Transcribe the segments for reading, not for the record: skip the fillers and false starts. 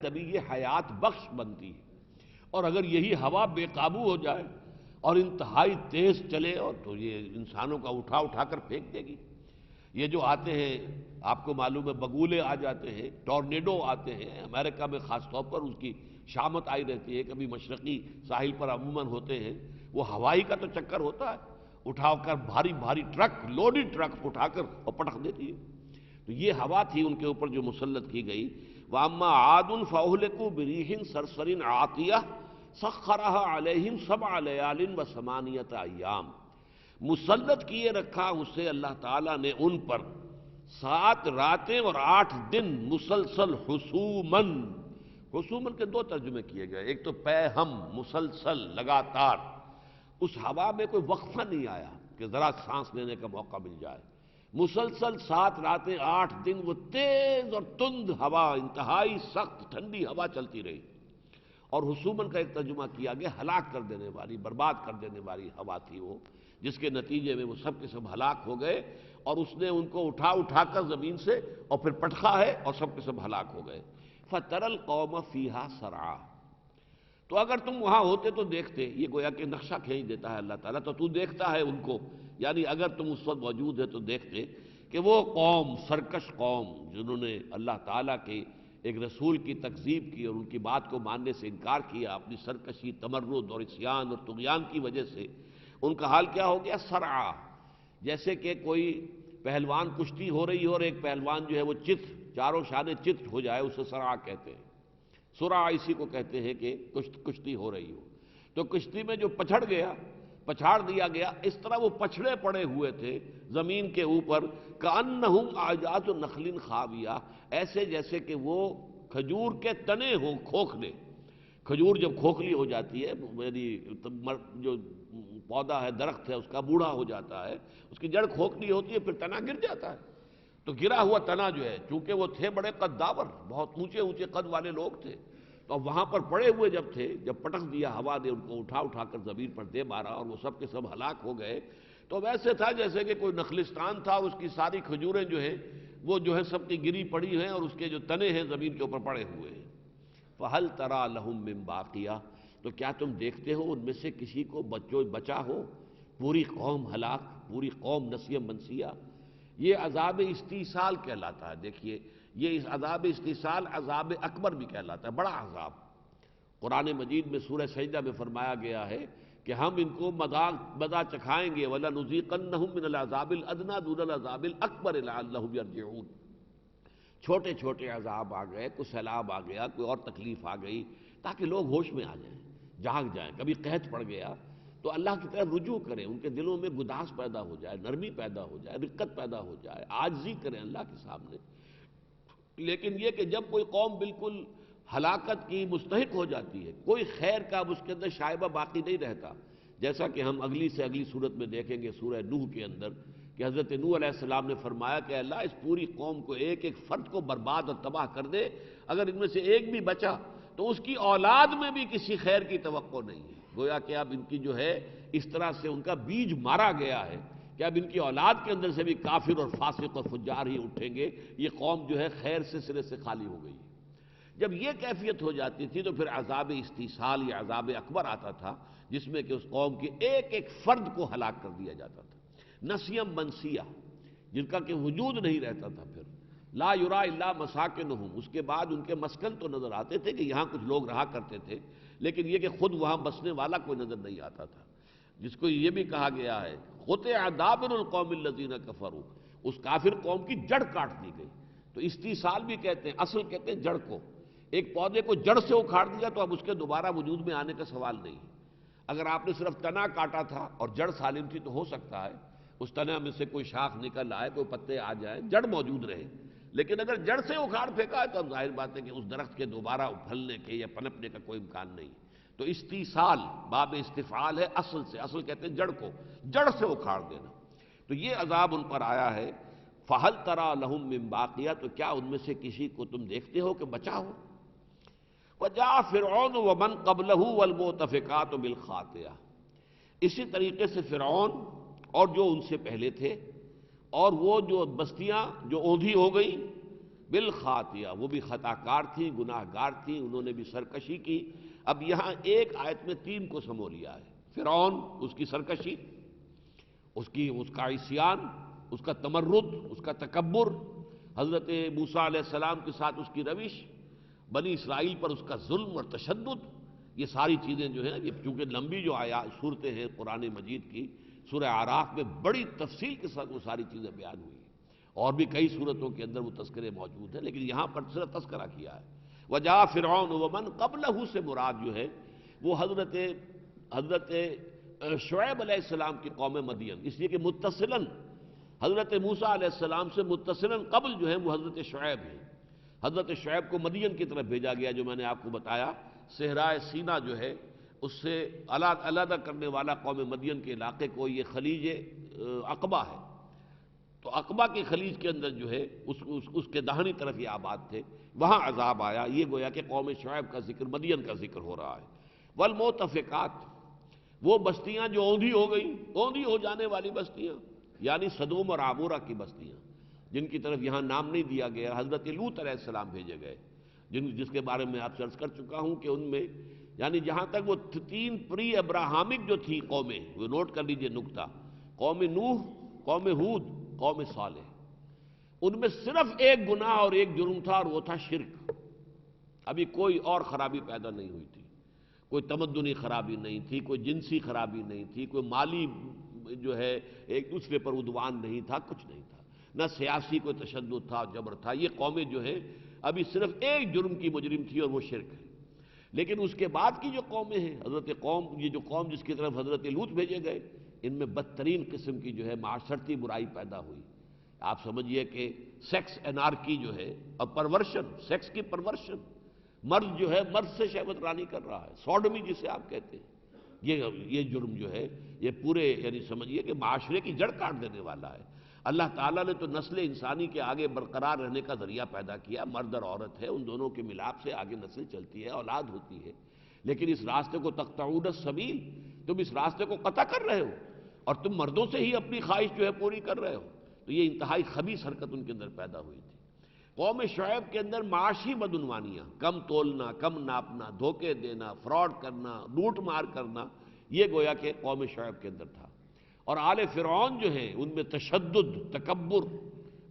تبھی یہ حیات بخش بنتی ہے۔ اور اگر یہی ہوا بے قابو ہو جائے اور انتہائی تیز چلے اور تو یہ انسانوں کا اٹھا اٹھا کر پھینک دے گی۔ یہ جو آتے ہیں آپ کو معلوم ہے، بگولے آ جاتے ہیں، ٹورنیڈو آتے ہیں، امریکہ میں خاص طور پر اس کی شامت آئی رہتی ہے، کبھی مشرقی ساحل پر عموماً ہوتے ہیں۔ وہ ہوائی کا تو چکر ہوتا ہے، اٹھا کر بھاری بھاری ٹرک، لوڈڈ ٹرک اٹھا کر اور پٹک دیتی ہے۔ تو یہ ہوا تھی ان کے اوپر جو مسلط کی گئی۔ وَأَمَّا عَادٌ فَأُهْلِكُوا بِرِيحٍ صَرْصَرٍ عَاتِيَةٍ سَخَّرَهَا عَلَيْهِمْ 7 لَيَالٍ و8 أَيَّامٍ، مسلط کیے رکھا اسے اللہ تعالیٰ نے ان پر 7 راتیں اور 8 دن مسلسل حسوماً۔ حسوماً کے 2 ترجمے کیے گئے، ایک تو پے ہم مسلسل لگاتار، اس ہوا میں کوئی وقفہ نہیں آیا کہ ذرا سانس لینے کا موقع مل جائے۔ مسلسل 7 راتیں 8 دن وہ تیز اور تند ہوا، انتہائی سخت ٹھنڈی ہوا چلتی رہی۔ اور حسوماً کا ایک ترجمہ کیا گیا ہلاک کر دینے والی، برباد کر دینے والی ہوا تھی وہ، جس کے نتیجے میں وہ سب کے سب ہلاک ہو گئے، اور اس نے ان کو اٹھا اٹھا کر زمین سے اور پھر پٹخا ہے اور سب کے سب ہلاک ہو گئے۔ فَتَرَى الْقَوْمَ فِيهَا سَرْعَىٰ، تو اگر تم وہاں ہوتے تو دیکھتے، یہ گویا کہ نقشہ کھینچ دیتا ہے اللہ تعالیٰ، تو دیکھتا ہے ان کو، یعنی اگر تم اس وقت موجود ہے تو دیکھتے کہ وہ قوم، سرکش قوم، جنہوں نے اللہ تعالیٰ کے ایک رسول کی تکذیب کی اور ان کی بات کو ماننے سے انکار کیا، اپنی سرکشی، تمرد اور عصیان اور طغیان کی وجہ سے ان کا حال کیا ہو گیا؟ سرعا، جیسے کہ کوئی پہلوان کشتی ہو رہی ہو اور ایک پہلوان جو ہے وہ چت، چاروں شانے چت ہو جائے، اسے سرعا کہتے ہیں۔ سرعا اسی کو کہتے ہیں کہ کشتی ہو رہی ہو، تو کشتی میں جو پچھڑ گیا، پچھاڑ دیا گیا، اس طرح وہ پچھڑے پڑے ہوئے تھے زمین کے اوپر، کأنہم اعجاز نخل خاویہ، ایسے جیسے کہ وہ کھجور کے تنے ہوں کھوکھلے۔ کھجور جب کھوکھلی ہو جاتی ہے، یعنی جو پودا ہے، درخت ہے، اس کا بوڑھا ہو جاتا ہے، اس کی جڑ کھوکھلی ہوتی ہے، پھر تنا گر جاتا ہے۔ تو گرا ہوا تنا جو ہے، چونکہ وہ تھے بڑے قداور، بہت اونچے اونچے قد والے لوگ تھے، تو وہاں پر پڑے ہوئے جب تھے، جب پٹک دیا ہوا نے ان کو اٹھا اٹھا کر زمین پر دے مارا اور وہ سب کے سب ہلاک ہو گئے، تو ویسے تھا جیسے کہ کوئی نخلستان تھا، اس کی ساری کھجوریں جو ہیں وہ جو ہے سب کی گری پڑی ہیں اور اس کے جو تنے ہیں زمین کے اوپر پڑے ہوئے ہیں۔ فَهَلْ تَرَىٰ لَهُم مِّن بَاقِیَةٍ، تو کیا تم دیکھتے ہو ان میں سے کسی کو بچا ہو؟ پوری قوم ہلاک، پوری قوم نسیم منسیہ۔ یہ عذاب استیصال کہلاتا ہے۔ دیکھیے، یہ اس عذاب استیصال عذاب اکبر بھی کہلاتا ہے، بڑا عذاب۔ قرآن مجید میں سورہ سجدہ میں فرمایا گیا ہے کہ ہم ان کو مزہ چکھائیں گے، وَلَنُذِيقَنَّهُم مِّنَ الْعَذَابِ الْأَدْنَىٰ دُونَ الْعَذَابِ الْأَكْبَرِ لَعَلَّهُمْ يَرْجِعُونَ۔ چھوٹے چھوٹے عذاب آ گئے، کوئی سیلاب آ گیا، کوئی اور تکلیف آ گئی، تاکہ لوگ ہوش میں آ جائیں، جاگ جائیں۔ کبھی قحط پڑ گیا تو اللہ کی طرف رجوع کریں، ان کے دلوں میں گداس پیدا ہو جائے، نرمی پیدا ہو جائے، رقت پیدا ہو جائے، عاجزی کریں اللہ کے سامنے۔ لیکن یہ کہ جب کوئی قوم بالکل ہلاکت کی مستحق ہو جاتی ہے، کوئی خیر کا اب اس کے اندر شائبہ باقی نہیں رہتا، جیسا کہ ہم اگلی سے اگلی صورت میں دیکھیں گے سورہ نوح کے اندر کہ حضرت نوح علیہ السلام نے فرمایا کہ اللہ اس پوری قوم کو، ایک ایک فرد کو برباد اور تباہ کر دے، اگر ان میں سے ایک بھی بچا تو اس کی اولاد میں بھی کسی خیر کی توقع نہیں ہے۔ گویا کہ اب ان کی جو ہے اس طرح سے ان کا بیج مارا گیا ہے کہ اب ان کی اولاد کے اندر سے بھی کافر اور فاسق اور فجار ہی اٹھیں گے، یہ قوم جو ہے خیر سے سرے سے خالی ہو گئی۔ جب یہ کیفیت ہو جاتی تھی تو پھر عذاب استیصال یا عذاب اکبر آتا تھا، جس میں کہ اس قوم کے ایک ایک فرد کو ہلاک کر دیا جاتا تھا، نسیم منسیہ، جن کا کہ وجود نہیں رہتا تھا۔ پھر لا یرا الا مساکنہم، اس کے بعد ان کے مسکن تو نظر آتے تھے کہ یہاں کچھ لوگ رہا کرتے تھے، لیکن یہ کہ خود وہاں بسنے والا کوئی نظر نہیں آتا تھا، جس کو یہ بھی کہا گیا ہے قطع دابر القوم الذین کفروا، اس کافر قوم کی جڑ کاٹ دی گئی۔ تو استیصال بھی کہتے ہیں، اصل کہتے ہیں جڑ کو۔ ایک پودے کو جڑ سے اکھاڑ دیا تو اب اس کے دوبارہ وجود میں آنے کا سوال نہیں ہے۔ اگر آپ نے صرف تنا کاٹا تھا اور جڑ سالم تھی تو ہو سکتا ہے اس تنا میں سے کوئی شاخ نکل آئے، کوئی پتے آ جائیں، جڑ موجود رہے، لیکن اگر جڑ سے اکھاڑ پھینکا ہے تو اب ظاہر بات ہے کہ اس درخت کے دوبارہ پھلنے کے یا پنپنے کا کوئی امکان نہیں۔ تو استیصال باب استفعال ہے، اصل سے، اصل کہتے ہیں جڑ کو، جڑ سے اکھاڑ دینا۔ تو یہ عذاب ان پر آیا ہے۔ فَهَلْ تَرَىٰ لَهُم مِّن بَاقِیَةٍ، تو کیا ان میں سے کسی کو تم دیکھتے ہو کہ بچا ہو؟ وَجَاءَ فِرْعَوْنُ وَمَنْ قَبْلَهُ وَالْمُؤْتَفِكَاتُ بِالْخَاطِئَةِ، اسی طریقے سے فرعون اور جو ان سے پہلے تھے، اور وہ جو بستیاں جو اوندھی ہو گئی، بالخاطیہ، وہ بھی خطا کار تھی، گناہ گار تھی، انہوں نے بھی سرکشی کی۔ اب یہاں ایک آیت میں تین کو سمو لیا ہے، فرعون اس کی سرکشی، اس کا عصیان، اس کا تمرد، اس کا تکبر، حضرت موسیٰ علیہ السلام کے ساتھ اس کی روش، بنی اسرائیل پر اس کا ظلم اور تشدد، یہ ساری چیزیں جو ہیں، یہ چونکہ لمبی جو صورتیں ہیں قرآن مجید کی، سورہ اعراف میں بڑی تفصیل کے ساتھ وہ ساری چیزیں بیان ہوئی ہیں، اور بھی کئی صورتوں کے اندر وہ تذکرے موجود ہیں، لیکن یہاں پر صرف تذکرہ کیا ہے۔ وجاء فرعون ومن قبلہ سے مراد جو ہے وہ حضرت شعیب علیہ السلام کی قوم مدین، اس لیے کہ متصلاً حضرت موسیٰ علیہ السلام سے متصلاً قبل جو ہے وہ حضرت شعیب ہیں۔ حضرت شعیب کو مدین کی طرف بھیجا گیا، جو میں نے آپ کو بتایا صحرائے سینا جو ہے اس سے علیحدہ کرنے والا قوم مدین کے علاقے کو یہ خلیج عقبہ ہے، تو عقبہ کی خلیج کے اندر جو ہے اس کے داہنی طرف یہ آباد تھے، وہاں عذاب آیا۔ یہ گویا کہ قوم شعیب کا ذکر، مدین کا ذکر ہو رہا ہے۔ والمؤتفقات، وہ بستیاں جو اوندھی ہو گئیں، اوندھی ہو جانے والی بستیاں، یعنی سدوم اور عمورہ کی بستیاں، جن کی طرف یہاں نام نہیں دیا گیا، حضرت لوط علیہ السلام بھیجے گئے، جس کے بارے میں آپ سے عرض کر چکا ہوں کہ ان میں یعنی جہاں تک وہ تین پری ابراہامک جو تھی قومیں، وہ نوٹ کر لیجئے نکتہ، قوم نوح، قوم ہود، قوم صالح، ان میں صرف ایک گناہ اور ایک جرم تھا، اور وہ تھا شرک۔ ابھی کوئی اور خرابی پیدا نہیں ہوئی تھی، کوئی تمدنی خرابی نہیں تھی، کوئی جنسی خرابی نہیں تھی، کوئی مالی جو ہے ایک دوسرے پر عدوان نہیں تھا، کچھ نہیں تھا، نہ سیاسی کوئی تشدد تھا، جبر تھا۔ یہ قومیں جو ہے ابھی صرف ایک جرم کی مجرم تھی، اور وہ شرک ہے۔ لیکن اس کے بعد کی جو قومیں ہیں، یہ جو قوم جس کی طرف حضرت لوط بھیجے گئے، ان میں بدترین قسم کی جو ہے معاشرتی برائی پیدا ہوئی۔ آپ سمجھئے کہ سیکس انارکی جو ہے، اور پرورشن، سیکس کی پرورشن، مرد جو ہے مرد سے شہوت رانی کر رہا ہے، سوڈمی جسے آپ کہتے ہیں، یہ جرم جو ہے یہ پورے یعنی سمجھئے کہ معاشرے کی جڑ کاٹ دینے والا ہے۔ اللہ تعالیٰ نے تو نسل انسانی کے آگے برقرار رہنے کا ذریعہ پیدا کیا، مرد اور عورت ہے، ان دونوں کے ملاپ سے آگے نسل چلتی ہے، اولاد ہوتی ہے، لیکن اس راستے کو تقطعون السبیل، تم اس راستے کو قطع کر رہے ہو، اور تم مردوں سے ہی اپنی خواہش جو ہے پوری کر رہے ہو۔ تو یہ انتہائی خبیث حرکت ان کے اندر پیدا ہوئی تھی۔ قوم شعیب کے اندر معاشی بدعنوانیاں، کم تولنا، کم ناپنا، دھوکے دینا، فراڈ کرنا، لوٹ مار کرنا، یہ گویا کہ قوم شعیب کے اندر تھا۔ اور آل فرعون جو ہیں ان میں تشدد، تکبر،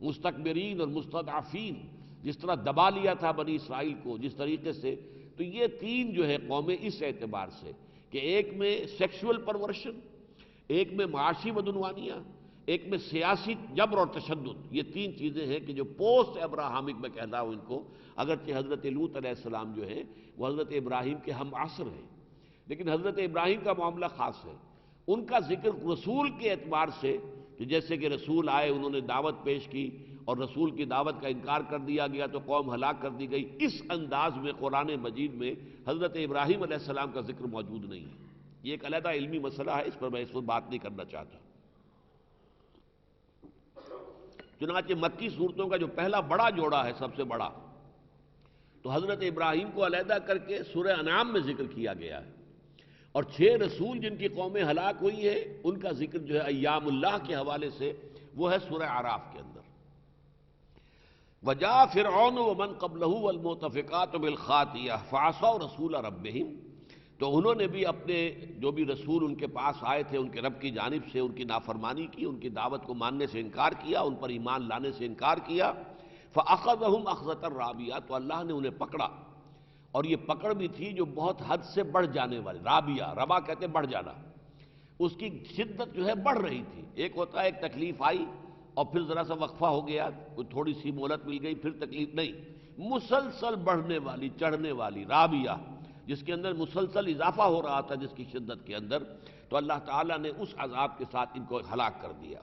مستکبرین اور مستضعفین، جس طرح دبا لیا تھا بنی اسرائیل کو جس طریقے سے، تو یہ تین جو ہے قومیں اس اعتبار سے کہ ایک میں سیکشول پرورشن، ایک میں معاشی بدعنوانیاں، ایک میں سیاسی جبر اور تشدد، یہ تین چیزیں ہیں کہ جو پوسٹ ابراہامک میں کہتا ہوں ان کو، اگرچہ حضرت لوط علیہ السلام جو ہے وہ حضرت ابراہیم کے ہم عصر ہیں، لیکن حضرت ابراہیم کا معاملہ خاص ہے۔ ان کا ذکر رسول کے اعتبار سے کہ جیسے کہ رسول آئے، انہوں نے دعوت پیش کی اور رسول کی دعوت کا انکار کر دیا گیا تو قوم ہلاک کر دی گئی، اس انداز میں قرآن مجید میں حضرت ابراہیم علیہ السلام کا ذکر موجود نہیں ہے۔ یہ ایک علیحدہ علمی مسئلہ ہے، اس پر میں اس وقت بات نہیں کرنا چاہتا۔ چنانچہ مکی صورتوں کا جو پہلا بڑا جوڑا ہے، سب سے بڑا، تو حضرت ابراہیم کو علیحدہ کر کے سورہ انعام میں ذکر کیا گیا ہے، اور 6 رسول جن کی قومیں ہلاک ہوئی ہیں ان کا ذکر جو ہے ایام اللہ کے حوالے سے وہ ہے سورہ اعراف کے اندر۔ وجاء فرعون ومن قبلہ والمؤتفقات بالخاطئہ فعصوا رسول ربہم، تو انہوں نے بھی اپنے جو بھی رسول ان کے پاس آئے تھے ان کے رب کی جانب سے، ان کی نافرمانی کی، ان کی دعوت کو ماننے سے انکار کیا، ان پر ایمان لانے سے انکار کیا۔ فأخذہم اخذۃ رابیہ، تو اللہ نے انہیں پکڑا، اور یہ پکڑ بھی تھی جو بہت حد سے بڑھ جانے والی، رابیہ، ربا کہتے بڑھ جانا، اس کی شدت جو ہے بڑھ رہی تھی۔ ایک ہوتا ہے ایک تکلیف آئی اور پھر ذرا سا وقفہ ہو گیا، کوئی تھوڑی سی مہلت مل گئی، پھر تکلیف نہیں، مسلسل بڑھنے والی، چڑھنے والی رابیہ، جس کے اندر مسلسل اضافہ ہو رہا تھا جس کی شدت کے اندر، تو اللہ تعالیٰ نے اس عذاب کے ساتھ ان کو ہلاک کر دیا۔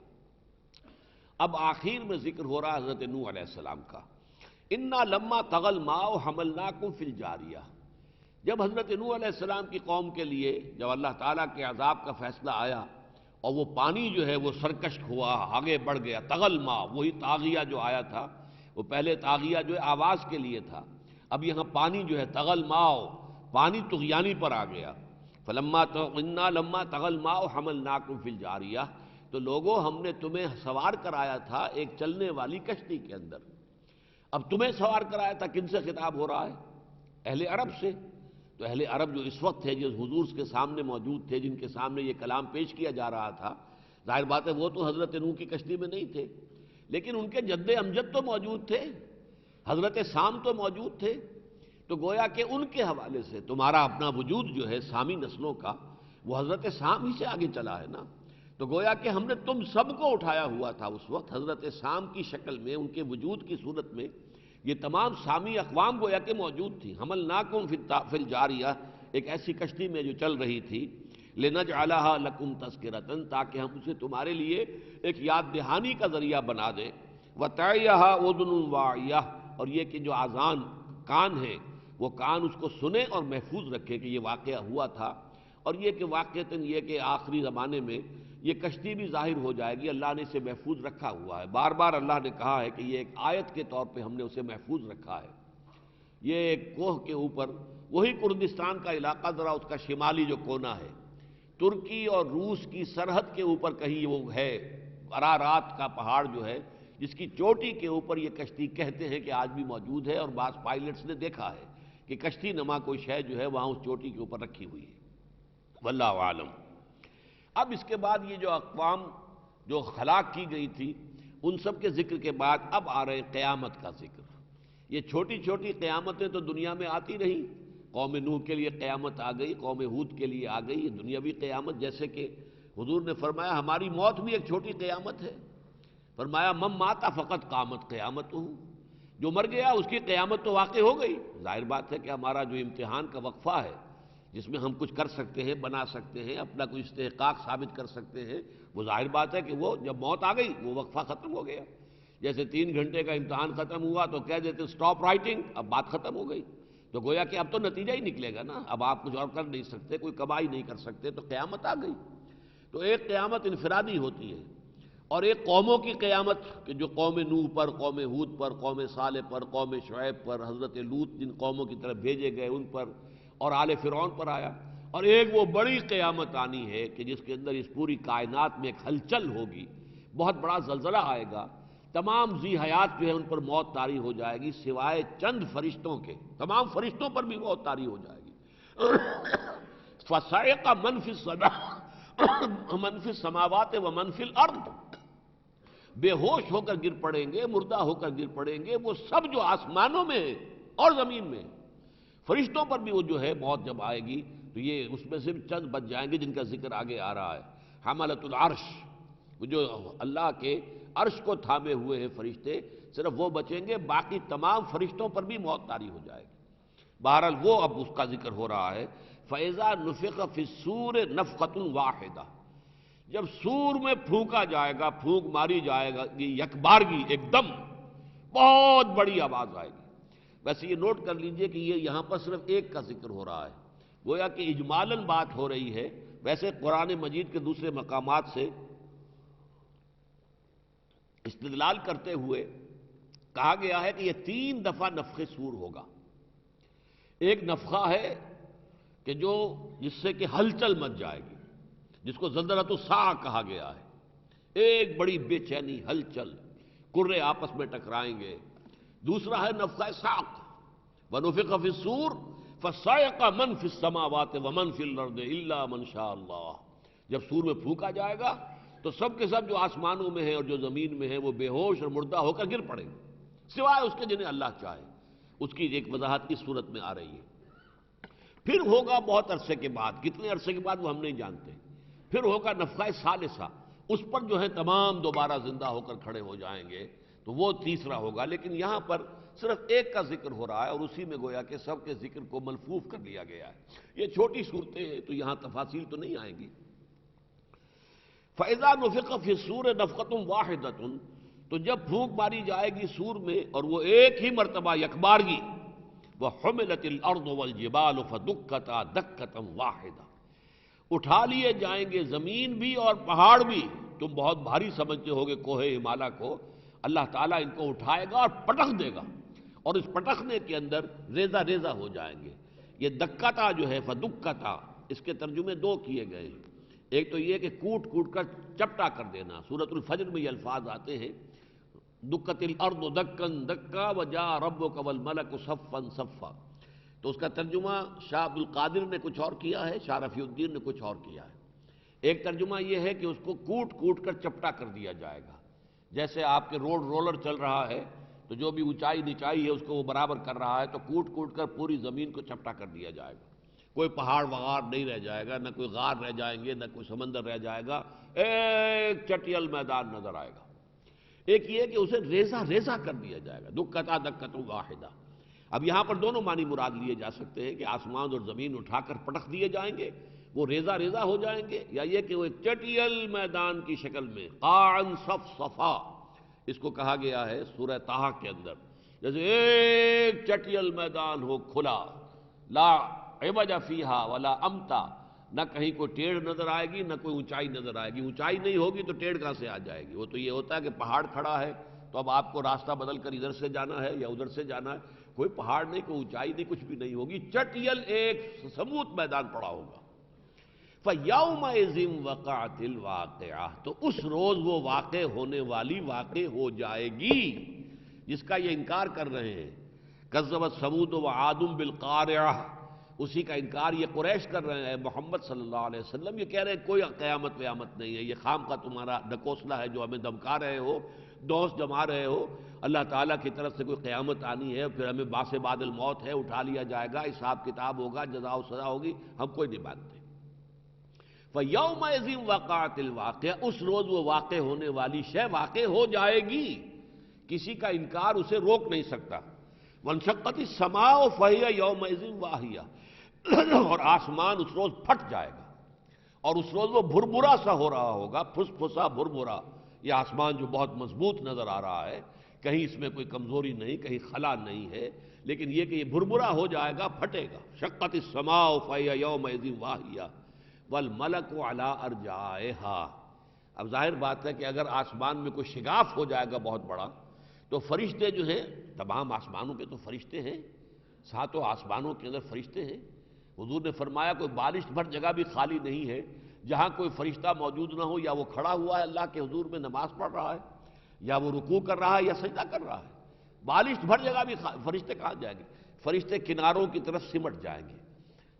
اب آخر میں ذکر ہو رہا حضرت نوح علیہ السلام کا، انا لما طغى الماء حملناکم فی الجاریہ، جب حضرت نوح علیہ السلام کی قوم کے لیے جب اللہ تعالیٰ کے عذاب کا فیصلہ آیا اور وہ پانی جو ہے وہ سرکش ہوا، آگے بڑھ گیا، طغى الماء، وہی طاغیہ جو آیا تھا، وہ پہلے طاغیہ جو ہے آواز کے لیے تھا، اب یہاں پانی جو ہے طغى الماء، پانی طغیانی پر آ گیا۔ انا لما طغى الماء حملناکم فی الجاریہ، تو لوگوں ہم نے تمہیں سوار کرایا تھا ایک چلنے والی کشتی کے اندر، اب تمہیں سوار کرایا تھا، کن سے خطاب ہو رہا ہے؟ اہل عرب سے۔ تو اہل عرب جو اس وقت تھے، جو حضور کے سامنے موجود تھے، جن کے سامنے یہ کلام پیش کیا جا رہا تھا، ظاہر بات ہے وہ تو حضرت نوح کی کشتی میں نہیں تھے، لیکن ان کے جد امجد تو موجود تھے، حضرت سام تو موجود تھے۔ تو گویا کہ ان کے حوالے سے تمہارا اپنا وجود جو ہے سامی نسلوں کا، وہ حضرت سام ہی سے آگے چلا ہے نا۔ تو گویا کہ ہم نے تم سب کو اٹھایا ہوا تھا اس وقت حضرت سام کی شکل میں، ان کے وجود کی صورت میں یہ تمام سامی اقوام گویا کہ موجود تھی۔ حملناکم فی الجاریہ، ایک ایسی کشتی میں جو چل رہی تھی، لنجعلھا لکم تذکرۃ، تاکہ ہم اسے تمہارے لیے ایک یاد دہانی کا ذریعہ بنا دیں، وتعیھا اذن واعیہ، اور یہ کہ جو آذان کان ہے وہ کان اس کو سنے اور محفوظ رکھے کہ یہ واقعہ ہوا تھا، اور یہ کہ واقعتاً یہ کہ آخری زمانے میں یہ کشتی بھی ظاہر ہو جائے گی، اللہ نے اسے محفوظ رکھا ہوا ہے۔ بار بار اللہ نے کہا ہے کہ یہ ایک آیت کے طور پہ ہم نے اسے محفوظ رکھا ہے۔ یہ ایک کوہ کے اوپر، وہی کردستان کا علاقہ، ذرا اس کا شمالی جو کونا ہے، ترکی اور روس کی سرحد کے اوپر کہیں وہ ہے، ارارات کا پہاڑ جو ہے، جس کی چوٹی کے اوپر یہ کشتی کہتے ہیں کہ آج بھی موجود ہے، اور بعض پائلٹس نے دیکھا ہے کہ کشتی نما کوئی شے جو ہے وہاں اس چوٹی کے اوپر رکھی ہوئی ہے، واللہ عالم۔ اب اس کے بعد یہ جو اقوام جو ہلاک کی گئی تھی، ان سب کے ذکر کے بعد اب آ رہے قیامت کا ذکر۔ یہ چھوٹی چھوٹی قیامتیں تو دنیا میں آتی رہیں، قوم نوح کے لیے قیامت آ گئی، قوم ہود کے لیے آ گئی، یہ دنیاوی قیامت، جیسے کہ حضور نے فرمایا ہماری موت بھی ایک چھوٹی قیامت ہے۔ فرمایا من مات فقط قامت قیامتہ، جو مر گیا اس کی قیامت تو واقع ہو گئی۔ ظاہر بات ہے کہ ہمارا جو امتحان کا وقفہ ہے، جس میں ہم کچھ کر سکتے ہیں، بنا سکتے ہیں، اپنا کوئی استحقاق ثابت کر سکتے ہیں، وہ ظاہر بات ہے کہ وہ جب موت آ گئی وہ وقفہ ختم ہو گیا۔ جیسے 3 گھنٹے کا امتحان ختم ہوا تو کہہ دیتے اسٹاپ رائٹنگ، اب بات ختم ہو گئی، تو گویا کہ اب تو نتیجہ ہی نکلے گا نا، اب آپ کچھ اور کر نہیں سکتے، کوئی کمائی نہیں کر سکتے، تو قیامت آ گئی۔ تو ایک قیامت انفرادی ہوتی ہے، اور ایک قوموں کی قیامت کہ جو قوم نوح پر، قوم ہود پر، قوم صالح پر، قوم شعیب پر، حضرت لوط جن قوموں کی طرف بھیجے گئے ان پر، اور آل فرعون پر آیا۔ اور ایک وہ بڑی قیامت آنی ہے کہ جس کے اندر اس پوری کائنات میں ایک ہلچل ہوگی، بہت بڑا زلزلہ آئے گا، تمام ذی حیات جو ہے ان پر موت طاری ہو جائے گی، سوائے چند فرشتوں کے، تمام فرشتوں پر بھی موت طاری ہو جائے گی۔ فصعق من فی من فی السماوات و من فی الارض، بے ہوش ہو کر گر پڑیں گے، مردہ ہو کر گر پڑیں گے وہ سب جو آسمانوں میں ہیں اور زمین میں ہیں۔ فرشتوں پر بھی وہ جو ہے موت جب آئے گی تو یہ اس میں صرف چند بچ جائیں گے جن کا ذکر آگے آ رہا ہے۔ حملۃ العرش، وہ جو اللہ کے عرش کو تھامے ہوئے ہیں فرشتے، صرف وہ بچیں گے، باقی تمام فرشتوں پر بھی موت طاری ہو جائے گی۔ بہرحال وہ اب اس کا ذکر ہو رہا ہے۔ فَإِذَا نُفِخَ فِي الصُّورِ نَفْخَةٌ وَاحِدَةٌ، جب سور میں پھونکا جائے گا، پھونک ماری جائے گا، یکبارگی، ایک دم بہت بڑی آواز آئے گی۔ ویسے یہ نوٹ کر لیجئے کہ یہ یہاں پر صرف ایک کا ذکر ہو رہا ہے، گویا کہ اجمالاً بات ہو رہی ہے۔ ویسے قرآن مجید کے دوسرے مقامات سے استدلال کرتے ہوئے کہا گیا ہے کہ یہ 3 دفعہ نفخ صور ہوگا۔ ایک نفخہ ہے کہ جو جس سے کہ ہلچل مچ جائے گی، جس کو زلزلۃ الساعہ کہا گیا ہے، ایک بڑی بے چینی، ہلچل، کرے آپس میں ٹکرائیں گے۔ دوسرا ہے نفخہ صاق، وَنُفِخَ فِي الصُّورِ فَصَعِقَ مَن فِي السَّمَاوَاتِ وَمَن فِي الْأَرْضِ إِلَّا مَن شَاءَ اللَّهُ، جب سور میں پھونکا جائے گا تو سب کے سب جو آسمانوں میں ہیں اور جو زمین میں ہیں وہ بے ہوش اور مردہ ہو کر گر پڑیں گے، سوائے اس کے جنہیں اللہ چاہے۔ اس کی ایک وضاحت اس صورت میں آ رہی ہے۔ پھر ہوگا بہت عرصے کے بعد، کتنے عرصے کے بعد وہ ہم نہیں جانتے، پھر ہوگا نفخہ ثالثہ، اس پر جو ہے تمام دوبارہ زندہ ہو کر کھڑے ہو جائیں گے، تو وہ تیسرا ہوگا۔ لیکن یہاں پر صرف ایک کا ذکر ہو رہا ہے، اور اسی میں گویا کہ سب کے ذکر کو ملفوف کر لیا گیا ہے۔ یہ چھوٹی صورتیں ہیں تو یہاں تفاصیل تو نہیں آئیں گی۔ فَإِذَا نُفِخَ فِي الصُّورِ نَفْخَةٌ وَاحِدَةٌ، تو جب پھونک ماری جائے گی سور میں اور وہ ایک ہی مرتبہ یکبارگی، وَحُمِلَتِ الْأَرْضُ وَالْجِبَالُ فَدُكَّتَا دَكَّةً وَاحِدَةً، اٹھا لیے جائیں گے زمین بھی اور پہاڑ بھی۔ تم بہت بھاری سمجھتے ہوگے کوہ ہمالیہ کو، اللہ تعالیٰ ان کو اٹھائے گا اور پٹخ دے گا، اور اس پٹخنے کے اندر ریزہ ریزہ ہو جائیں گے۔ یہ دکتا جو ہے، فدکتا، اس کے ترجمے 2 کیے گئے ہیں۔ ایک تو یہ کہ کوٹ کوٹ کر چپٹا کر دینا، سورۃ الفجر میں یہ الفاظ آتے ہیں، دکت الارض دکن دکا وجاء ربک والملک صفا صفا. تو اس کا ترجمہ شاہ عبد القادر نے کچھ اور کیا ہے، شاہ رفیع الدین نے کچھ اور کیا ہے. ایک ترجمہ یہ ہے کہ اس کو کوٹ کوٹ کر چپٹا کر دیا جائے گا. جیسے آپ کے روڈ رولر چل رہا ہے تو جو بھی اونچائی نچائی ہے اس کو وہ برابر کر رہا ہے، تو کوٹ کوٹ کر پوری زمین کو چپٹا کر دیا جائے گا. کوئی پہاڑ وغار نہیں رہ جائے گا، نہ کوئی غار رہ جائیں گے، نہ کوئی سمندر رہ جائے گا. ایک چٹیل میدان نظر آئے گا. ایک یہ کہ اسے ریزہ ریزہ کر دیا جائے گا، دکتا دکت واحدہ. اب یہاں پر دونوں معنی مراد لیے جا سکتے ہیں کہ آسمان اور زمین اٹھا کر پٹک دیے جائیں گے، وہ ریزہ ریزہ ہو جائیں گے، یا یہ کہ وہ ایک چٹیل میدان کی شکل میں قاعن صفصفا. اس کو کہا گیا ہے سورہ طٰہٰ کے اندر، جیسے ایک چٹیل میدان ہو کھلا، لا عوج فیہا ولا امتا، نہ کہیں کوئی ٹیڑھ نظر آئے گی نہ کوئی اونچائی نظر آئے گی. اونچائی نہیں ہوگی تو ٹیڑھ کہاں سے آ جائے گی؟ وہ تو یہ ہوتا ہے کہ پہاڑ کھڑا ہے تو اب آپ کو راستہ بدل کر ادھر سے جانا ہے یا ادھر سے جانا ہے. کوئی پہاڑ نہیں، کوئی اونچائی نہیں، کچھ بھی نہیں ہوگی، چٹیل ایک سموتھ میدان پڑا ہوگا. فَيَوْمَئِذٍ وَقَعَتِ الْوَاقِعَةُ، تو اس روز وہ واقع ہونے والی واقع ہو جائے گی جس کا یہ انکار کر رہے ہیں. کذبت ثمود وعاد بالقارعہ، اسی کا انکار یہ قریش کر رہے ہیں. محمد صلی اللہ علیہ وسلم یہ کہہ رہے ہیں کوئی قیامت ویامت نہیں ہے، یہ خام کا تمہارا ڈکوسلا ہے جو ہمیں دمکا رہے ہو، دوست جما رہے ہو. اللہ تعالیٰ کی طرف سے کوئی قیامت آنی ہے، پھر ہمیں باس بعد الموت ہے، اٹھا لیا جائے گا، حساب کتاب ہوگا، جزا و سزا ہوگی، ہم کوئی نہیں مانتے. فَيَوْمَئِذٍ وَقَعَتِ الْوَاقِعَةُ، اس روز وہ واقع ہونے والی شے واقع ہو جائے گی، کسی کا انکار اسے روک نہیں سکتا. وَانشَقَّتِ السَّمَاءُ فَهِيَ يَوْمَئِذٍ وَاهِيَةٌ، اور آسمان اس روز پھٹ جائے گا، اور اس روز وہ بھربھرا سا ہو رہا ہوگا، پھس پھسا بھربھرا. یہ آسمان جو بہت مضبوط نظر آ رہا ہے، کہیں اس میں کوئی کمزوری نہیں، کہیں خلا نہیں ہے، لیکن یہ کہ یہ بھربھرا ہو جائے گا، پھٹے گا. شقت السماء فہی یومئذ واہیہ والملک علی ارجائہا. اب ظاہر بات ہے کہ اگر آسمان میں کوئی شگاف ہو جائے گا بہت بڑا، تو فرشتے جو ہیں، تمام آسمانوں پہ تو فرشتے ہیں، ساتوں آسمانوں کے اندر فرشتے ہیں. حضور نے فرمایا کوئی بالشت بھر جگہ بھی خالی نہیں ہے جہاں کوئی فرشتہ موجود نہ ہو، یا وہ کھڑا ہوا ہے اللہ کے حضور میں نماز پڑھ رہا ہے، یا وہ رکوع کر رہا ہے، یا سجدہ کر رہا ہے. بالشت بھر جگہ بھی فرشتے کہاں جائیں گے؟ فرشتے کناروں کی طرف سمٹ جائیں گے.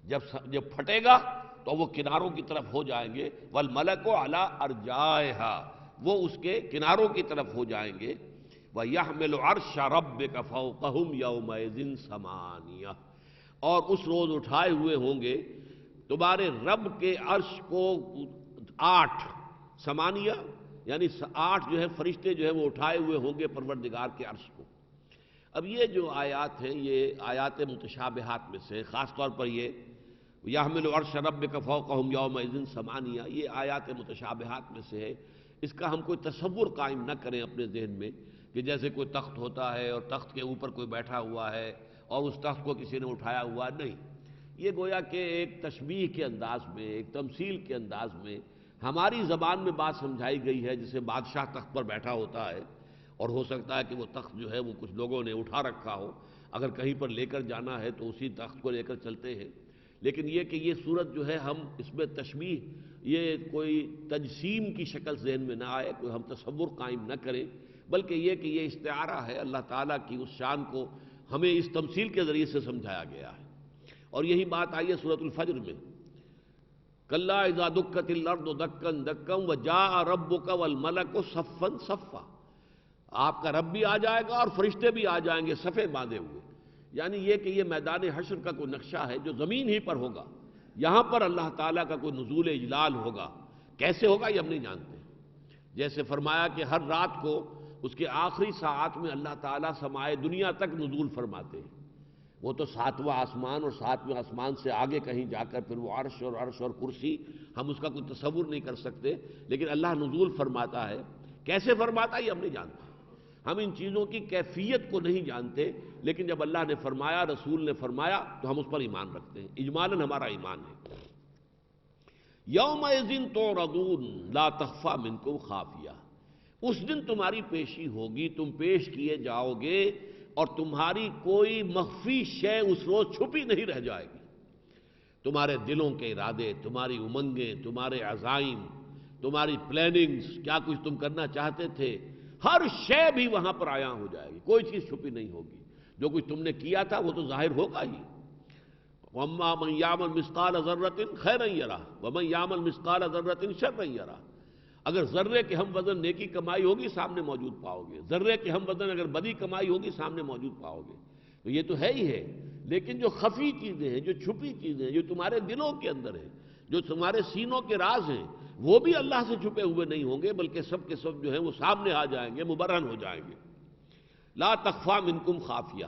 جب پھٹے گا تو وہ کناروں کی طرف ہو جائیں گے. والملک علی ارجائہا، وہ اس کے کناروں کی طرف ہو جائیں گے. وَيَحْمِلُ عَرْشَ رَبِّكَ فَوْقَهُمْ يَوْمَئِذٍ ثَمَانِيَةٌ، اور اس روز اٹھائے ہوئے ہوں گے تمہارے رب کے عرش کو 8 ثمانیہ، یعنی 8 جو ہے فرشتے جو ہے وہ اٹھائے ہوئے ہوں گے پروردگار کے عرش کو. اب یہ جو آیات ہیں یہ آیات متشابہات میں سے، خاص طور پر یہ یحمل عرش ربک فوقہم یومئذ ثمانیہ، یہ آیات متشابہات میں سے ہے. اس کا ہم کوئی تصور قائم نہ کریں اپنے ذہن میں کہ جیسے کوئی تخت ہوتا ہے اور تخت کے اوپر کوئی بیٹھا ہوا ہے اور اس تخت کو کسی نے اٹھایا ہوا. نہیں، یہ گویا کہ ایک تشبیہ کے انداز میں، ایک تمثیل کے انداز میں ہماری زبان میں بات سمجھائی گئی ہے. جسے بادشاہ تخت پر بیٹھا ہوتا ہے اور ہو سکتا ہے کہ وہ تخت جو ہے وہ کچھ لوگوں نے اٹھا رکھا ہو، اگر کہیں پر لے کر جانا ہے تو اسی تخت کو لے کر چلتے ہیں. لیکن یہ کہ یہ صورت جو ہے ہم اس میں تشبیہ، یہ کوئی تجسیم کی شکل ذہن میں نہ آئے، کوئی ہم تصور قائم نہ کریں، بلکہ یہ کہ یہ استعارہ ہے، اللہ تعالیٰ کی اس شان کو ہمیں اس تمثیل کے ذریعے سے سمجھایا گیا ہے. اور یہی بات آئی ہے سورۃ الفجر میں، کلا اذا دکت الارض دکن دکا وجاء ربک والملک صفا صفا. آپ کا رب بھی آ جائے گا اور فرشتے بھی آ جائیں گے صفے باندھے ہوئے. یعنی یہ کہ یہ میدان حشر کا کوئی نقشہ ہے جو زمین ہی پر ہوگا. یہاں پر اللہ تعالیٰ کا کوئی نزول اجلال ہوگا. کیسے ہوگا یہ ہم نہیں جانتے. جیسے فرمایا کہ ہر رات کو اس کے آخری ساعات میں اللہ تعالیٰ سمائے دنیا تک نزول فرماتے ہیں. وہ تو 7واں آسمان اور 7ویں آسمان سے آگے کہیں جا کر پھر وہ عرش اور کرسی، ہم اس کا کوئی تصور نہیں کر سکتے. لیکن اللہ نزول فرماتا ہے، کیسے فرماتا ہے یہ ہم نہیں جانتے. ہم ان چیزوں کی کیفیت کو نہیں جانتے، لیکن جب اللہ نے فرمایا، رسول نے فرمایا تو ہم اس پر ایمان رکھتے ہیں. اجمالاً ہمارا ایمان ہے. یومئذ تعرضون لا تخفی منکم خافیہ، اس دن تمہاری پیشی ہوگی، تم پیش کیے جاؤ گے اور تمہاری کوئی مخفی شے اس روز چھپی نہیں رہ جائے گی. تمہارے دلوں کے ارادے، تمہاری امنگیں، تمہارے عزائم، تمہاری پلاننگز، کیا کچھ تم کرنا چاہتے تھے، ہر شے بھی وہاں پر عیاں ہو جائے گی، کوئی چیز چھپی نہیں ہوگی۔ جو کچھ تم نے کیا تھا وہ تو ظاہر ہوگا ہی۔ وَأَمَّا مَن يَعْمَلْ مِثْقَالَ ذَرَّةٍ خَيْرًا يَرَهُ وَمَن يَعْمَلْ مِثْقَالَ ذَرَّةٍ شَرًّا يَرَهُ۔ اگر ذرے کے ہم وزن نیکی کمائی ہوگی سامنے موجود پاؤ گے، ذرے کے ہم وزن اگر بدی کمائی ہوگی سامنے موجود پاؤ گے۔ تو یہ تو ہے ہی ہے، لیکن جو خفی چیزیں ہیں، جو چھپی چیزیں ہیں، جو تمہارے دلوں کے اندر ہیں، جو تمہارے سینوں کے راز ہیں، وہ بھی اللہ سے چھپے ہوئے نہیں ہوں گے، بلکہ سب کے سب جو ہیں وہ سامنے آ جائیں گے، مبرہن ہو جائیں گے۔ لا تخفى منکم خافیہ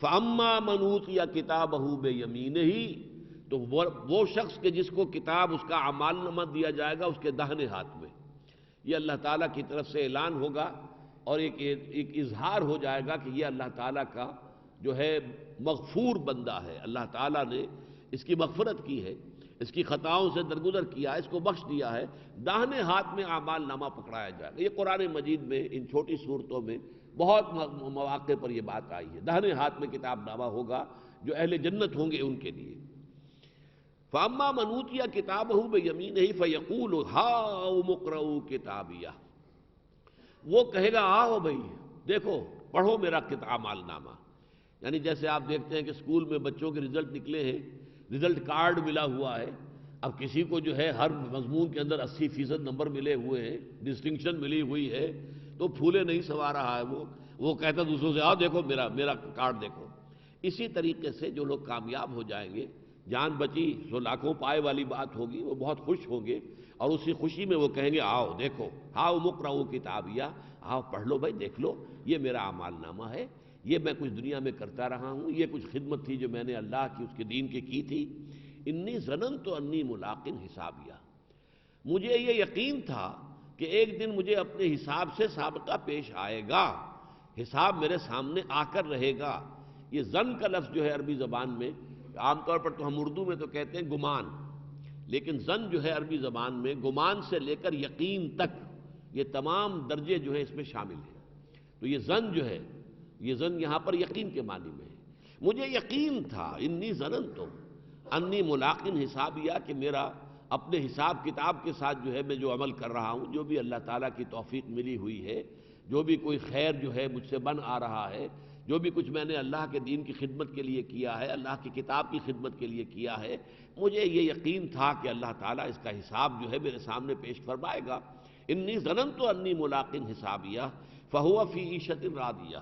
فاما من اوتی کتابہ بیمینہ، تو وہ شخص کہ جس کو کتاب اس کا اعمال نامہ دیا جائے گا اس کے داہنے ہاتھ میں، یہ اللہ تعالیٰ کی طرف سے اعلان ہوگا اور ایک اظہار ہو جائے گا کہ یہ اللہ تعالیٰ کا جو ہے مغفور بندہ ہے، اللہ تعالیٰ نے اس کی مغفرت کی ہے، اس کی خطاؤں سے درگزر کیا ہے، اس کو بخش دیا ہے۔ داہنے ہاتھ میں اعمال نامہ پکڑایا جائے گا۔ یہ قرآن مجید میں ان چھوٹی صورتوں میں بہت مواقع پر یہ بات آئی ہے، داہنے ہاتھ میں کتاب نامہ ہوگا جو اہل جنت ہوں گے ان کے لیے۔ فَأَمَّا مَنْ أُوتِيَ كِتَابَهُ بِيَمِينِهِ فَيَقُولُ هَاؤُمُ اقْرَءُوا كِتَابِيَهْ، وہ کہے گا آؤ بھائی دیکھو پڑھو میرا اعمال نامہ۔ یعنی جیسے آپ دیکھتے ہیں کہ اسکول میں بچوں کے رزلٹ نکلے ہیں، رزلٹ کارڈ ملا ہوا ہے، اب کسی کو جو ہے ہر مضمون کے اندر 80% نمبر ملے ہوئے ہیں، ڈسٹنکشن ملی ہوئی ہے، تو پھولے نہیں سوا رہا ہے، وہ کہتا دوسروں سے آؤ دیکھو میرا کارڈ دیکھو۔ اسی طریقے سے جو لوگ کامیاب ہو جائیں گے، جان بچی سو لاکھوں پائے والی بات ہوگی، وہ بہت خوش ہوں گے اور اسی خوشی میں وہ کہیں گے آؤ دیکھو ہاؤ مقرؤ کتابیہ، آؤ پڑھ لو بھائی، دیکھ لو یہ میرا اعمال نامہ ہے، یہ میں کچھ دنیا میں کرتا رہا ہوں، یہ کچھ خدمت تھی جو میں نے اللہ کی اس کے دین کی تھی۔ انی ظننت انی ملاق حسابیہ، مجھے یہ یقین تھا کہ ایک دن مجھے اپنے حساب سے سابقہ پیش آئے گا، حساب میرے سامنے آ کر رہے گا۔ یہ ظن کا لفظ جو ہے عربی زبان میں عام طور پر تو ہم اردو میں تو کہتے ہیں گمان، لیکن ظن جو ہے عربی زبان میں گمان سے لے کر یقین تک یہ تمام درجے جو ہیں اس میں شامل ہیں۔ تو یہ ظن جو ہے، یہ ظن یہاں پر یقین کے معنی میں ہے۔ مجھے یقین تھا انی ظننت انی ملاق حسابیہ، کہ میرا اپنے حساب کتاب کے ساتھ جو ہے میں جو عمل کر رہا ہوں، جو بھی اللہ تعالیٰ کی توفیق ملی ہوئی ہے، جو بھی کوئی خیر جو ہے مجھ سے بن آ رہا ہے، جو بھی کچھ میں نے اللہ کے دین کی خدمت کے لیے کیا ہے، اللہ کی کتاب کی خدمت کے لیے کیا ہے، مجھے یہ یقین تھا کہ اللہ تعالیٰ اس کا حساب جو ہے میرے سامنے پیش فرمائے گا۔ انی ظننت انی ملاق حسابیہ فہو فی عیشۃ راضیہ،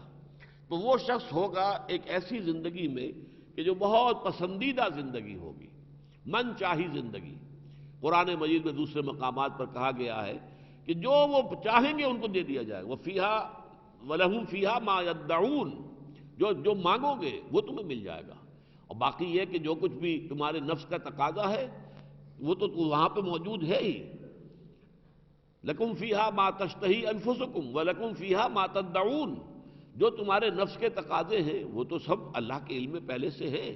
تو وہ شخص ہوگا ایک ایسی زندگی میں کہ جو بہت پسندیدہ زندگی ہوگی، من چاہی زندگی۔ قرآن مجید میں دوسرے مقامات پر کہا گیا ہے کہ جو وہ چاہیں گے ان کو دے دیا جائے گا، وَفِيهَا وَلَهُمْ فِيهَا مَا يَدَّعُونَ، جو مانگو گے وہ تمہیں مل جائے گا۔ اور باقی یہ کہ جو کچھ بھی تمہارے نفس کا تقاضا ہے وہ تو وہاں پہ موجود ہے ہی۔ لَكُمْ فِيهَا مَا تَشْتَهِي أَنفُسُكُمْ وَلَكُمْ فِيهَا مَا تَدَّعُونَ، جو تمہارے نفس کے تقاضے ہیں وہ تو سب اللہ کے علم میں پہلے سے ہے،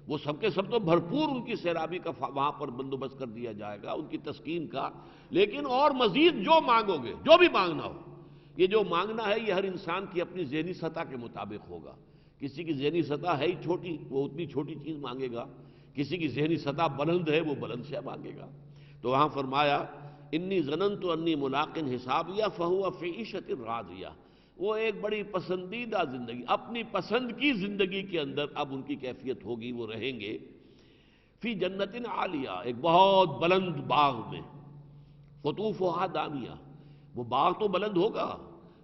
وہ سب کے سب تو بھرپور ان کی سیرابی کا وہاں پر بندوبست کر دیا جائے گا، ان کی تسکین کا۔ لیکن اور مزید جو مانگو گے، جو بھی مانگنا ہو، یہ جو مانگنا ہے یہ ہر انسان کی اپنی ذہنی سطح کے مطابق ہوگا۔ کسی کی ذہنی سطح ہے ہی چھوٹی، وہ اتنی چھوٹی چیز مانگے گا، کسی کی ذہنی سطح بلند ہے وہ بلند سے مانگے گا۔ تو وہاں فرمایا انی ظننت انی ملاق حسابیہ فہو فی عیشۃ راضیہ، وہ ایک بڑی پسندیدہ زندگی، اپنی پسند کی زندگی کے اندر اب ان کی کیفیت ہوگی، وہ رہیں گے فی جنت عالیہ، ایک بہت بلند باغ میں، قطوفہا دانیہ، وہ باغ تو بلند ہوگا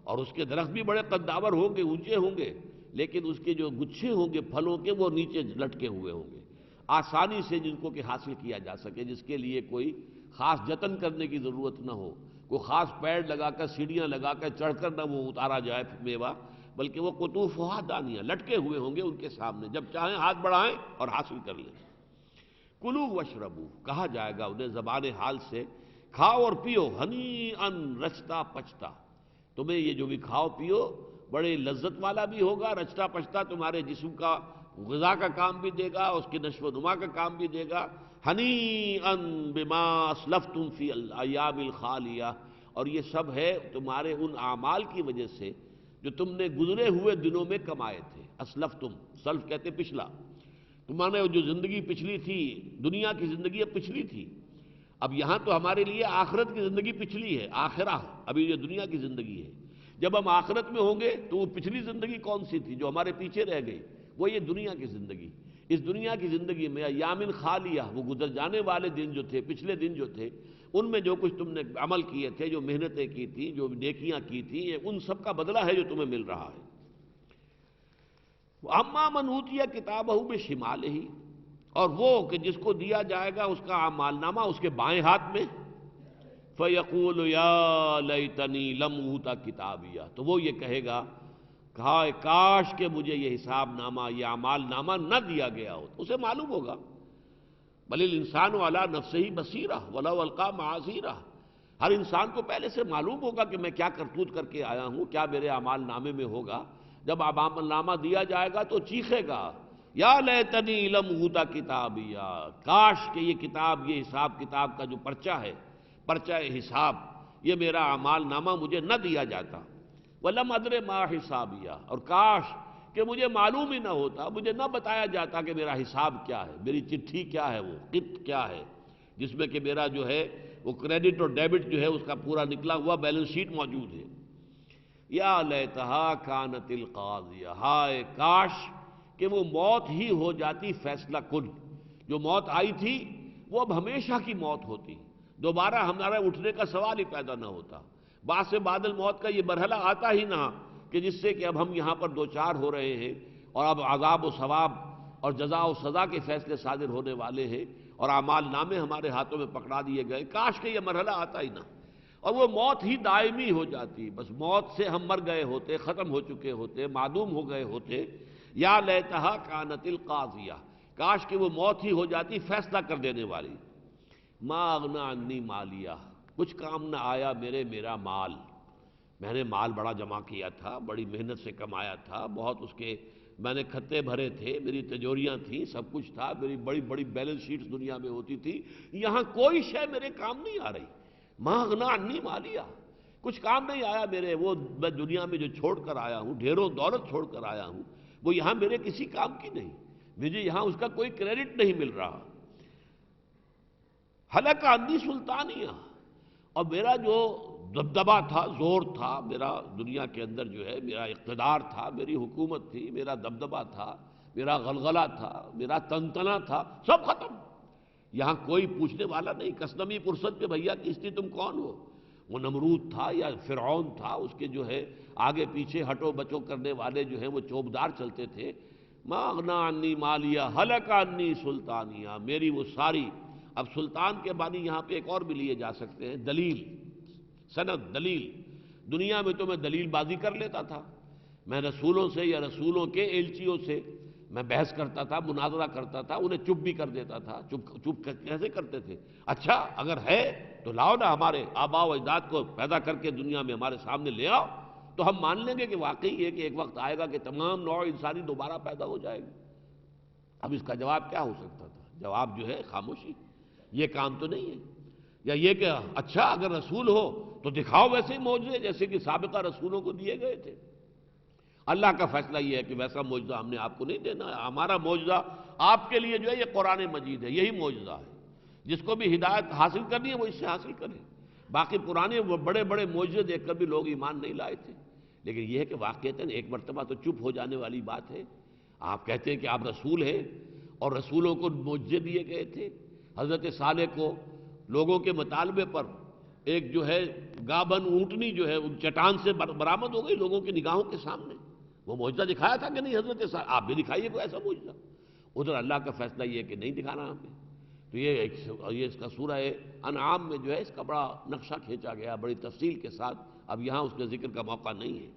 اور اس کے درخت بھی بڑے قداور ہوں گے، اونچے ہوں گے، لیکن اس کے جو گچھے ہوں گے پھلوں کے وہ نیچے لٹکے ہوئے ہوں گے، آسانی سے جن کو کہ حاصل کیا جا سکے، جس کے لیے کوئی خاص جتن کرنے کی ضرورت نہ ہو، کوئی خاص پیڑ لگا کر سیڑھیاں لگا کر چڑھ کر نہ وہ اتارا جائے میوہ، بلکہ وہ قطوفہا دانیہ لٹکے ہوئے ہوں گے ان کے سامنے، جب چاہیں ہاتھ بڑھائیں اور حاصل کر لیں۔ کلوا واشربوا، کہا جائے گا انہیں زبان حال سے کھاؤ اور پیو، ہنیئا رچتا پچتا، تمہیں یہ جو بھی کھاؤ پیو بڑے لذت والا بھی ہوگا، رچتا پچتا تمہارے جسم کا غذا کا کام بھی دے گا، اس کی نشو و نما کا کام بھی دے گا۔ ہنیئا بما اسلفتم فی الایام الخالیہ، اور یہ سب ہے تمہارے ان اعمال کی وجہ سے جو تم نے گزرے ہوئے دنوں میں کمائے تھے۔ اسلفتم، سلف کہتے پچھلا، تمہارے جو زندگی پچھلی تھی، دنیا کی زندگی اب پچھلی تھی، اب یہاں تو ہمارے لیے آخرت کی زندگی پچھلی ہے، آخرہ، ابھی یہ دنیا کی زندگی ہے، جب ہم آخرت میں ہوں گے تو وہ پچھلی زندگی کون سی تھی جو ہمارے پیچھے رہ گئی؟ وہ یہ دنیا کی زندگی۔ اس دنیا کی زندگی میں ایام خالیہ، وہ گزر جانے والے دن جو تھے، پچھلے دن جو تھے، ان میں جو کچھ تم نے عمل کیے تھے، جو محنتیں کی تھیں، جو نیکیاں کی تھیں، یہ ان سب کا بدلہ ہے جو تمہیں مل رہا ہے۔ اما من اوتی کتابہ بشمالہ، اور وہ کہ جس کو دیا جائے گا اس کا اعمال نامہ اس کے بائیں ہاتھ میں، فیقول یا لیتنی لم اوتا کتابیہ، تو وہ یہ کہے گا ہائے کاش کہ مجھے یہ حساب نامہ، یہ اعمال نامہ نہ دیا گیا ہو۔ اسے معلوم ہوگا، بل الانسان علی نفسہ بصیرہ ولو القی معاذیرہ، ہر انسان کو پہلے سے معلوم ہوگا کہ میں کیا کرتوت کر کے آیا ہوں، کیا میرے اعمال نامے میں ہوگا۔ جب اعمال نامہ دیا جائے گا تو چیخے گا یا لیتنی لم اوتا کتابیہ، کاش کہ یہ کتاب، یہ حساب کتاب کا جو پرچہ ہے، پرچہ حساب، یہ میرا اعمال نامہ مجھے نہ دیا جاتا۔ وَلَمْ أَدْرِ مَا حِسَابِيَهْ، اور کاش کہ مجھے معلوم ہی نہ ہوتا، مجھے نہ بتایا جاتا کہ میرا حساب کیا ہے، میری چٹھی کیا ہے، وہ قط کیا ہے، جس میں کہ میرا جو ہے وہ کریڈٹ اور ڈیبٹ جو ہے اس کا پورا نکلا ہوا بیلنس شیٹ موجود ہے۔ یا لیتہا کانت القاضیہ، ہائے کاش کہ وہ موت ہی ہو جاتی فیصلہ کن۔ جو موت آئی تھی وہ اب ہمیشہ کی موت ہوتی، دوبارہ ہمارا اٹھنے کا سوال ہی پیدا نہ ہوتا۔ بعد سے بعد الموت کا یہ مرحلہ آتا ہی نہ کہ جس سے کہ اب ہم یہاں پر دوچار ہو رہے ہیں، اور اب عذاب و ثواب اور جزا و سزا کے فیصلے صادر ہونے والے ہیں، اور اعمال نامے ہمارے ہاتھوں میں پکڑا دیے گئے۔ کاش کہ یہ مرحلہ آتا ہی نہ، اور وہ موت ہی دائمی ہو جاتی، بس موت سے ہم مر گئے ہوتے، ختم ہو چکے ہوتے، معدوم ہو گئے ہوتے۔ یا لیتہا کانت القاضیہ، کاش کہ وہ موت ہی ہو جاتی فیصلہ کر دینے والی۔ ما اغنی عنی مالیہ، کچھ کام نہ آیا میرا مال، میں نے مال بڑا جمع کیا تھا، بڑی محنت سے کمایا تھا، بہت اس کے میں نے کھتے بھرے تھے، میری تجوریاں تھیں، سب کچھ تھا، میری بڑی بڑی بیلنس شیٹس دنیا میں ہوتی تھی، یہاں کوئی شے میرے کام نہیں آ رہی۔ ما اغنی عنی مالیہ، کچھ کام نہیں آیا میرے، وہ میں دنیا میں جو چھوڑ کر آیا ہوں، ڈھیروں دولت چھوڑ کر آیا ہوں، وہ یہاں میرے کسی کام کی نہیں، مجھے یہاں اس کا کوئی کریڈٹ نہیں مل رہا۔ ہلک عنی سلطانیہ، اور میرا جو دبدبا تھا، زور تھا، میرا دنیا کے اندر جو ہے میرا اقتدار تھا، میری حکومت تھی، میرا دبدبا تھا، میرا غلغلہ تھا، میرا تنتنا تھا، سب ختم۔ یہاں کوئی پوچھنے والا نہیں، کسنمی پرسد پہ بھیا کس تم کون ہو؟ وہ نمرود تھا یا فرعون تھا، اس کے جو ہے آگے پیچھے ہٹو بچو کرنے والے جو ہیں وہ چوبدار چلتے تھے۔ ما اغنی عنی مالیہ ہلک عنی سلطانیہ، میری وہ ساری، اب سلطان کے معنی یہاں پہ ایک اور بھی لیے جا سکتے ہیں، دلیل، سند، دلیل۔ دنیا میں تو میں دلیل بازی کر لیتا تھا، میں رسولوں سے یا رسولوں کے ایلچیوں سے میں بحث کرتا تھا، مناظرہ کرتا تھا، انہیں چپ بھی کر دیتا تھا۔ چپ کیسے کرتے تھے؟ اچھا اگر ہے تو لاؤ نا، ہمارے آباء و اجداد کو پیدا کر کے دنیا میں ہمارے سامنے لے آؤ، تو ہم مان لیں گے کہ واقعی یہ کہ ایک وقت آئے گا کہ تمام نوع انسانی دوبارہ پیدا ہو جائے گی۔ اب اس کا جواب کیا ہو سکتا تھا؟ جواب جو ہے خاموشی، یہ کام تو نہیں ہے۔ یا یہ کہ اچھا اگر رسول ہو تو دکھاؤ ویسے ہی معجزے جیسے کہ سابقہ رسولوں کو دیے گئے تھے۔ اللہ کا فیصلہ یہ ہے کہ ویسا معجزہ ہم نے آپ کو نہیں دینا ہے، ہمارا معجزہ آپ کے لیے جو ہے یہ قرآن مجید ہے، یہی معجزہ ہے۔ جس کو بھی ہدایت حاصل کرنی ہے وہ اس سے حاصل کرے۔ باقی پرانے وہ بڑے بڑے معجزے دیکھ کر بھی لوگ ایمان نہیں لائے تھے، لیکن یہ ہے کہ واقعتاً ایک مرتبہ تو چپ ہو جانے والی بات ہے۔ آپ کہتے ہیں کہ آپ رسول ہیں اور رسولوں کو معجزے دیے گئے تھے۔ حضرت صالح کو لوگوں کے مطالبے پر ایک جو ہے گابن اونٹنی جو ہے ان چٹان سے برآمد ہو گئی لوگوں کی نگاہوں کے سامنے، وہ معجزہ دکھایا تھا کہ نہیں حضرت صالح؟ آپ بھی دکھائیے کوئی ایسا معجزہ۔ ادھر اللہ کا فیصلہ یہ ہے کہ نہیں دکھانا ہمیں۔ تو یہ اس کا سورہ انعام میں جو ہے اس کا بڑا نقشہ کھینچا گیا بڑی تفصیل کے ساتھ، اب یہاں اس کے ذکر کا موقع نہیں ہے۔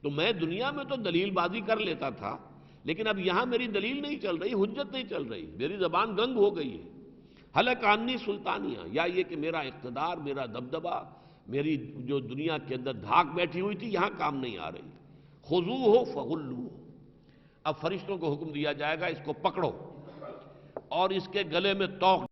تو میں دنیا میں تو دلیل بازی کر لیتا تھا، لیکن اب یہاں میری دلیل نہیں چل رہی، حجت نہیں چل رہی، میری زبان گنگ ہو گئی ہے۔ ہلک عنی سلطانیہ، یا یہ کہ میرا اقتدار، میرا دبدبا، میری جو دنیا کے اندر دھاک بیٹھی ہوئی تھی یہاں کام نہیں آ رہی۔ خذوہ فغلوہ، اب فرشتوں کو حکم دیا جائے گا اس کو پکڑو اور اس کے گلے میں توق